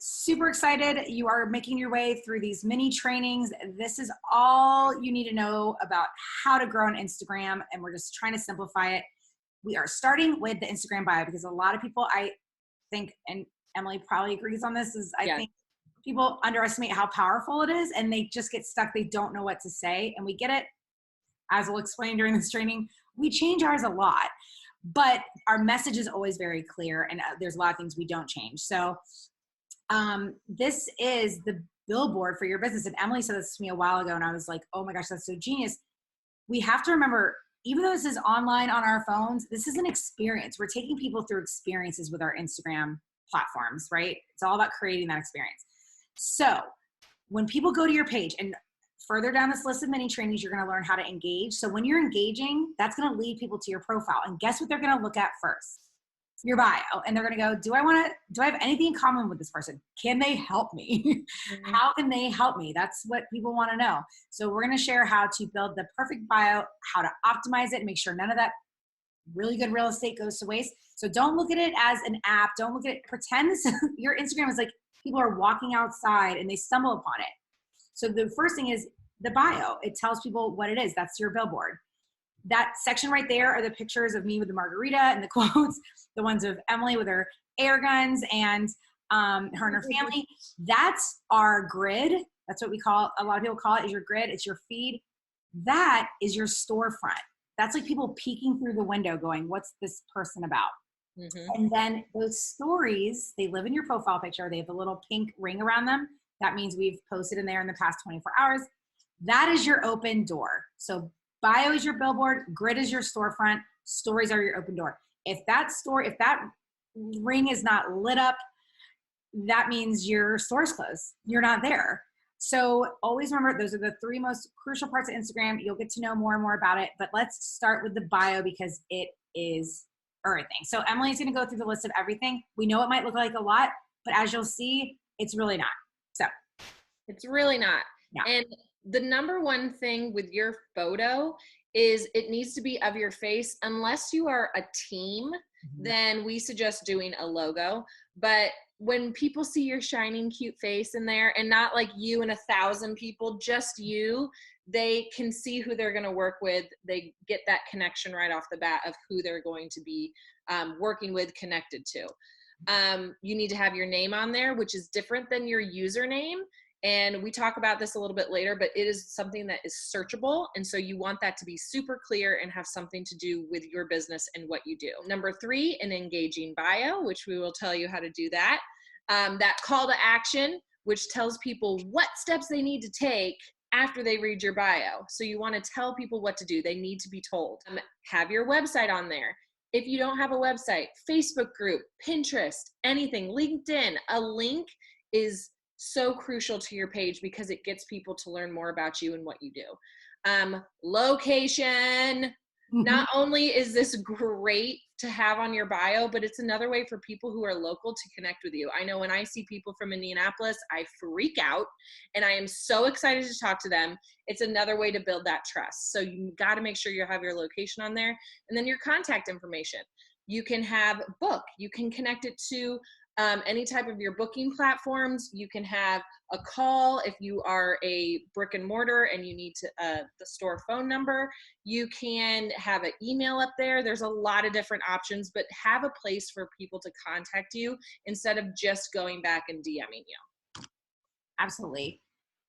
super excited. You are making your way through these mini trainings. This is all you need to know about how to grow on Instagram, and we're just trying to simplify it. We are starting with the Instagram bio because a lot of people, I think, and Emily probably agrees on this, is I think people underestimate how powerful it is and they just get stuck. They don't know what to say, and we get it. As we'll explain during this training, we change ours a lot, but our message is always very clear, and there's a lot of things we don't change. So this is the billboard for your business. And Emily said this to me a while ago, and I was like, oh my gosh, that's so genius. We have to remember, even though this is online on our phones, this is an experience. We're taking people through experiences with our Instagram platforms, right? It's all about creating that experience. So when people go to your page, and further down this list of mini trainings, you're going to learn how to engage. So when you're engaging, that's going to lead people to your profile. And guess what they're going to look at first? Your bio. And they're going to go, do I have anything in common with this person? Can they help me? How can they help me? That's what people want to know. So we're going to share how to build the perfect bio, how to optimize it, and make sure none of that really good real estate goes to waste. So don't look at it as an app. Don't look at it, pretend this, your Instagram is like people are walking outside and they stumble upon it. So the first thing is the bio. It tells people what it is. That's your billboard. That section right there are the pictures of me with the margarita and the quotes, the ones of Emily with her air guns and her and her family. That's our grid. That's what we call, a lot of people call it, is your grid. It's your feed. That is your storefront. That's like people peeking through the window going, what's this person about? And then those stories, they live in your profile picture. They have a little pink ring around them. That means we've posted in there in the past 24 hours. That is your open door. So bio is your billboard, grid is your storefront, stories are your open door. If that ring is not lit up, that means your store's closed. You're not there. So always remember, those are the three most crucial parts of Instagram. You'll get to know more and more about it, but let's start with the bio because it is everything. So Emily's going to go through the list of everything. We know it might look like a lot, but as you'll see, it's really not. So it's really not. Yeah. And the number one thing with your photo is it needs to be of your face. Unless you are a team, then we suggest doing a logo. But when people see your shining cute face in there, and not like you and 1,000 people, just you, they can see who they're going to work with. They get that connection right off the bat of who they're going to be working with, connected to. You need to have your name on there, which is different than your username. And we talk about this a little bit later, but it is something that is searchable. And so you want that to be super clear and have something to do with your business and what you do. Number 3, an engaging bio, which we will tell you how to do that. That call to action, which tells people what steps they need to take after they read your bio. So you want to tell people what to do. They need to be told. Have your website on there. If you don't have a website, Facebook group, Pinterest, anything, LinkedIn, a link is so crucial to your page because it gets people to learn more about you and what you do. Location. Not only is this great to have on your bio, but it's another way for people who are local to connect with you. I know when I see people from Indianapolis, I freak out and I am so excited to talk to them. It's another way to build that trust. So you got to make sure you have your location on there, and then your contact information. You can have book. You can connect it to any type of your booking platforms. You can have a call if you are a brick and mortar and you need to the store phone number. You can have an email up there. There's a lot of different options, but have a place for people to contact you instead of just going back and DMing you. Absolutely.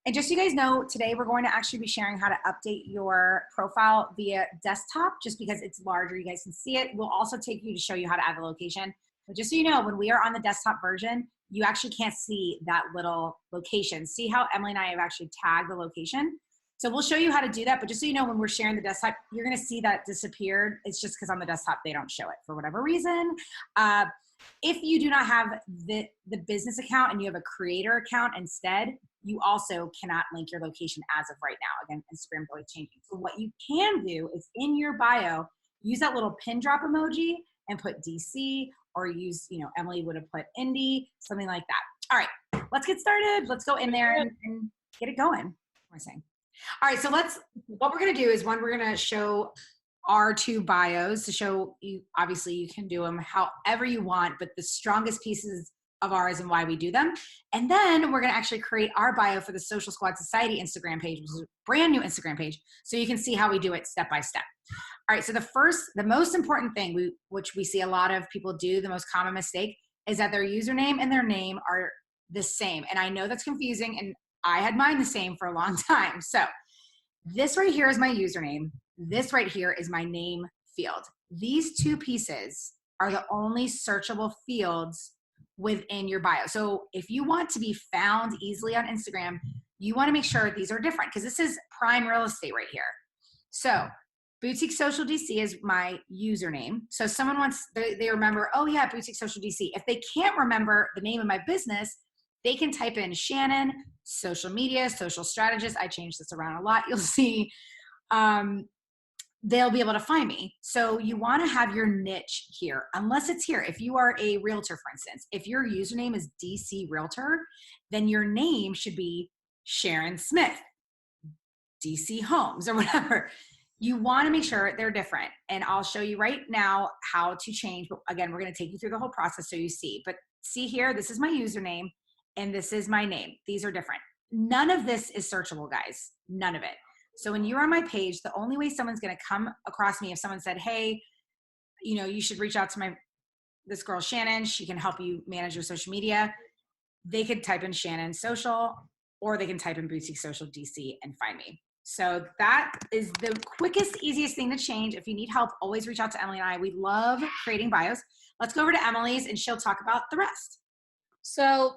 And just so you guys know, today we're going to actually be sharing how to update your profile via desktop, just because it's larger. You guys can see it. We'll also take you to show you how to add the location. But just so you know, when we are on the desktop version, you actually can't see that little location. See how Emily and I have actually tagged the location? So we'll show you how to do that. But just so you know, when we're sharing the desktop, you're going to see that disappeared. It's just because on the desktop, they don't show it for whatever reason. If you do not have the business account and you have a creator account instead, you also cannot link your location as of right now. Again, Instagram's always changing. So what you can do is in your bio, use that little pin drop emoji and put DC, or use, Emily would have put Indy, something like that. All right, let's get started. Let's go in there and get it going. What am I saying? All right, so what we're going to do is we're going to show our 2 bios to show you, obviously you can do them however you want, but the strongest pieces of ours and why we do them. And then we're going to actually create our bio for the Social Squad Society Instagram page, which is a brand new Instagram page. So you can see how we do it step by step. All right. So the most important thing which we see a lot of people do, the most common mistake, is that their username and their name are the same. And I know that's confusing, and I had mine the same for a long time. So this right here is my username. This right here is my name field. These two pieces are the only searchable fields within your bio. So if you want to be found easily on Instagram, you want to make sure these are different, because this is prime real estate right here. So Boutique Social DC is my username. So if someone wants, they remember, oh yeah, Boutique Social DC. If they can't remember the name of my business, they can type in Shannon, social media, social strategist. I change this around a lot. You'll see. They'll be able to find me. So you want to have your niche here, unless it's here. If you are a realtor, for instance, if your username is DC Realtor, then your name should be Sharon Smith, DC Homes, or whatever. You want to make sure they're different. And I'll show you right now how to change. But again, we're going to take you through the whole process so you see. But see here, this is my username and this is my name. These are different. None of this is searchable, guys. None of it. So when you're on my page, the only way someone's going to come across me, if someone said, hey, you should reach out to this girl, Shannon, she can help you manage your social media. They could type in Shannon Social, or they can type in Boutique Social DC and find me. So that is the quickest, easiest thing to change. If you need help, always reach out to Emily and I. We love creating bios. Let's go over to Emily's and she'll talk about the rest. So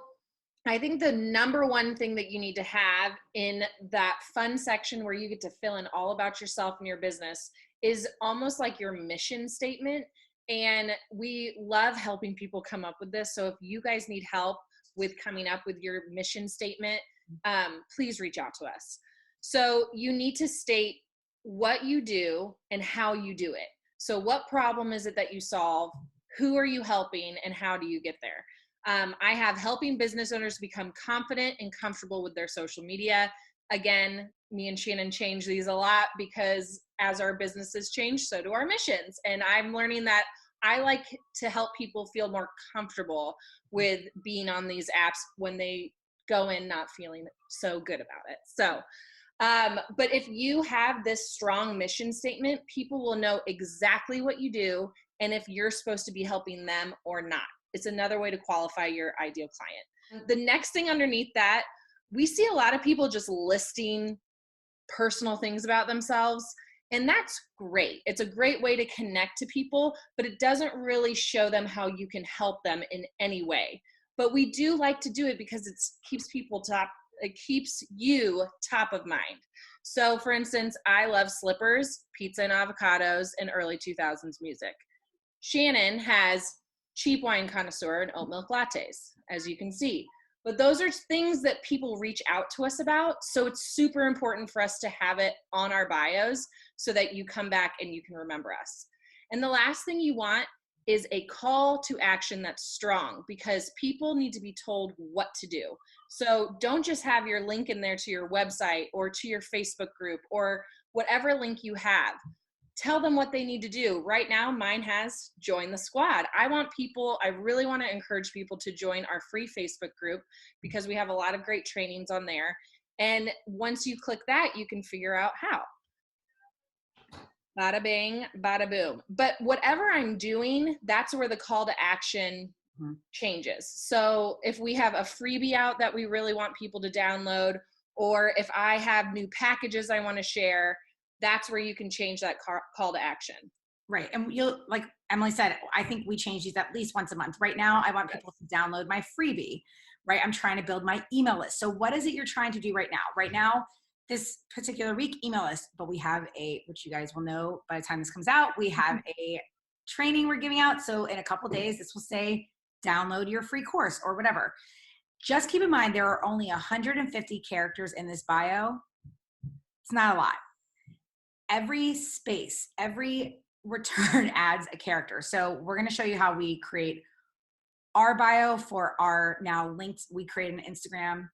I think the number one thing that you need to have in that fun section where you get to fill in all about yourself and your business is almost like your mission statement. And we love helping people come up with this. So if you guys need help with coming up with your mission statement, please reach out to us. So you need to state what you do and how you do it. So what problem is it that you solve? Who are you helping, and how do you get there? I have helping business owners become confident and comfortable with their social media. Again, me and Shannon change these a lot because as our businesses change, so do our missions. And I'm learning that I like to help people feel more comfortable with being on these apps when they go in not feeling so good about it. So, but if you have this strong mission statement, people will know exactly what you do and if you're supposed to be helping them or not. It's another way to qualify your ideal client. The next thing underneath that, we see a lot of people just listing personal things about themselves, and that's great. It's a great way to connect to people, but it doesn't really show them how you can help them in any way. But we do like to do it because it keeps it keeps you top of mind. So for instance, I love slippers, pizza and avocados, and early 2000s music. Shannon has cheap wine connoisseur and oat milk lattes, as you can see. But those are things that people reach out to us about. So it's super important for us to have it on our bios so that you come back and you can remember us. And the last thing you want is a call to action that's strong, because people need to be told what to do. So don't just have your link in there to your website or to your Facebook group or whatever link you have. Tell them what they need to do. Right now, mine has join the squad. I really want to encourage people to join our free Facebook group because we have a lot of great trainings on there. And once you click that, you can figure out how. Bada bing, bada boom. But whatever I'm doing, that's where the call to action changes. So if we have a freebie out that we really want people to download, or if I have new packages I want to share, that's where you can change that call to action. Right. And you'll, like Emily said, I think we change these at least once a month. Right now, I want people to download my freebie, right? I'm trying to build my email list. So what is it you're trying to do right now? Right now, this particular week, email list, but we have which you guys will know by the time this comes out, we have a training we're giving out. So in a couple of days, this will say, download your free course or whatever. Just keep in mind, there are only 150 characters in this bio. It's not a lot. Every space, every return adds a character. So we're going to show you how we create our bio for our now linked. We create an Instagram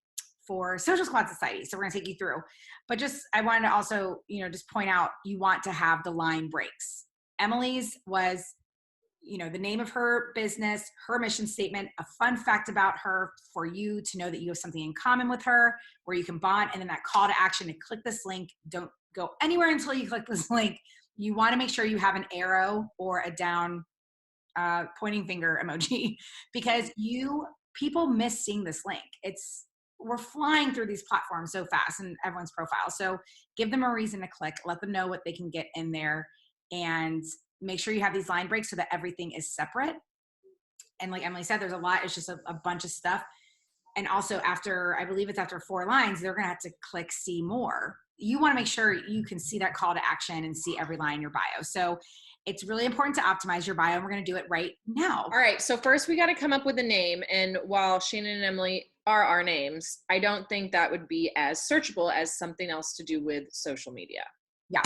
for Social Squad Society. So we're going to take you through. But I wanted to also, just point out, you want to have the line breaks. Emily's was the name of her business, her mission statement, a fun fact about her for you to know that you have something in common with her where you can bond, and then that call to action to click this link. Don't go anywhere until you click this link. You want to make sure you have an arrow or a down pointing finger emoji because people miss seeing this link. We're flying through these platforms so fast and everyone's profile. So give them a reason to click, let them know what they can get in there, and make sure you have these line breaks so that everything is separate. And like Emily said, there's a lot, it's just a bunch of stuff. And also I believe it's after 4 lines, they're gonna have to click see more. You wanna make sure you can see that call to action and see every line in your bio. So it's really important to optimize your bio, and we're gonna do it right now. All right, so first we gotta come up with a name, and while Shannon and Emily are our names, I don't think that would be as searchable as something else to do with social media. Yeah.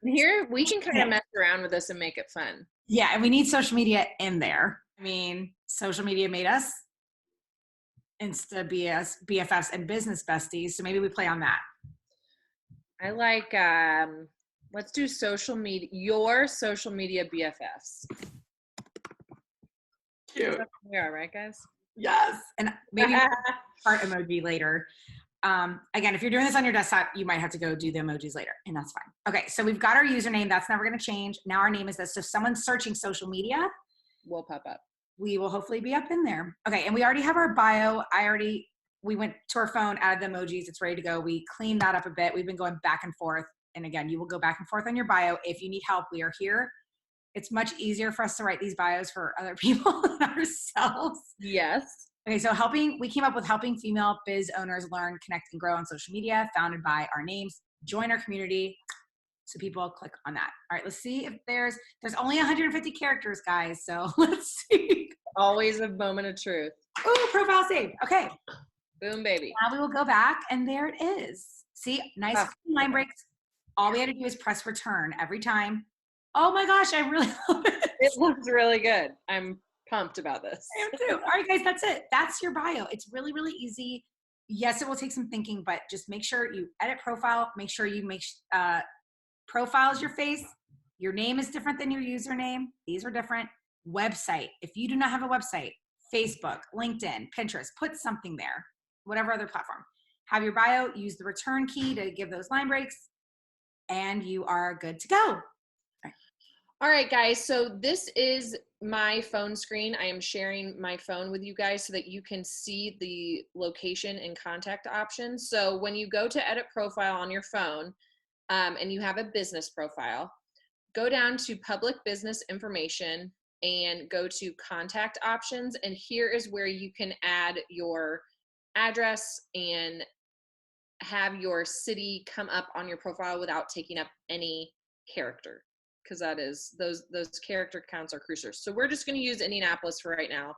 Here, we can kind of mess around with this and make it fun. Yeah, and we need social media in there. I mean, social media made us Insta BFFs and business besties, so maybe we play on that. I like, let's do your social media BFFs. Cute. We are, right, guys? Yes. And maybe heart emoji later. Again, if you're doing this on your desktop, you might have to go do the emojis later, and that's fine. Okay, so we've got our username. That's never going to change. Now our name is this. So if someone's searching social media, we'll pop up. We will hopefully be up in there. Okay, and we already have our bio. We went to our phone, added the emojis. It's ready to go. We cleaned that up a bit. We've been going back and forth. And again, you will go back and forth on your bio. If you need help, we are here. It's much easier for us to write these bios for other people than ourselves. Yes. Okay, so we came up with helping female biz owners learn, connect, and grow on social media, founded by our names. Join our community. So people click on that. All right, let's see if there's only 150 characters, guys. So let's see. Always a moment of truth. Ooh, profile saved. Okay. Boom, baby. Now we will go back, and there it is. See, nice line breaks. All we had to do is press return every time. Oh my gosh, I really love it. It looks really good. I'm pumped about this. I am too. All right, guys, that's it. That's your bio. It's really, really easy. Yes, it will take some thinking, but just make sure you edit profile. Make sure you profile is your face. Your name is different than your username. These are different. Website. If you do not have a website, Facebook, LinkedIn, Pinterest, put something there. Whatever other platform. Have your bio. Use the return key to give those line breaks, and you are good to go. All right, guys, so this is my phone screen. I am sharing my phone with you guys so that you can see the location and contact options. So when you go to edit profile on your phone and you have a business profile, go down to public business information and go to contact options. And here is where you can add your address and have your city come up on your profile without taking up any character. Because that is those character counts are crucial. So we're just going to use Indianapolis for right now.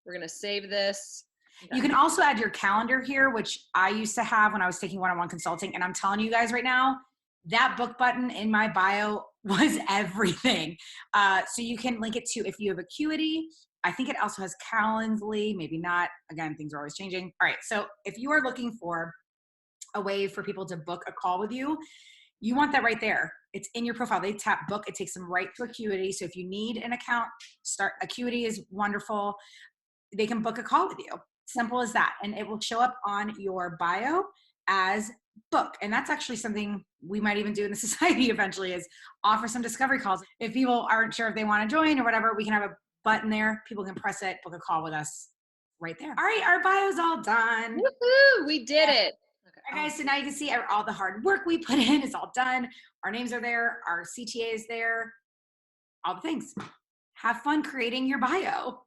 We're going to save this. You can also add your calendar here, which I used to have when I was taking one-on-one consulting. And I'm telling you guys right now, that book button in my bio was everything. So you can link it to if you have Acuity. I think it also has Calendly, maybe not. Again, things are always changing. All right, so if you are looking for a way for people to book a call with you, you want that right there. It's in your profile. They tap book. It takes them right to Acuity. So if you need an account, Acuity is wonderful. They can book a call with you. Simple as that. And it will show up on your bio as book. And that's actually something we might even do in the society eventually, is offer some discovery calls. If people aren't sure if they want to join or whatever, we can have a button there. People can press it, book a call with us right there. All right, our bio's all done. Woohoo! We did it. All right, guys, so now you can see all the hard work we put in is all done. Our names are there. Our CTA is there. All the things. Have fun creating your bio.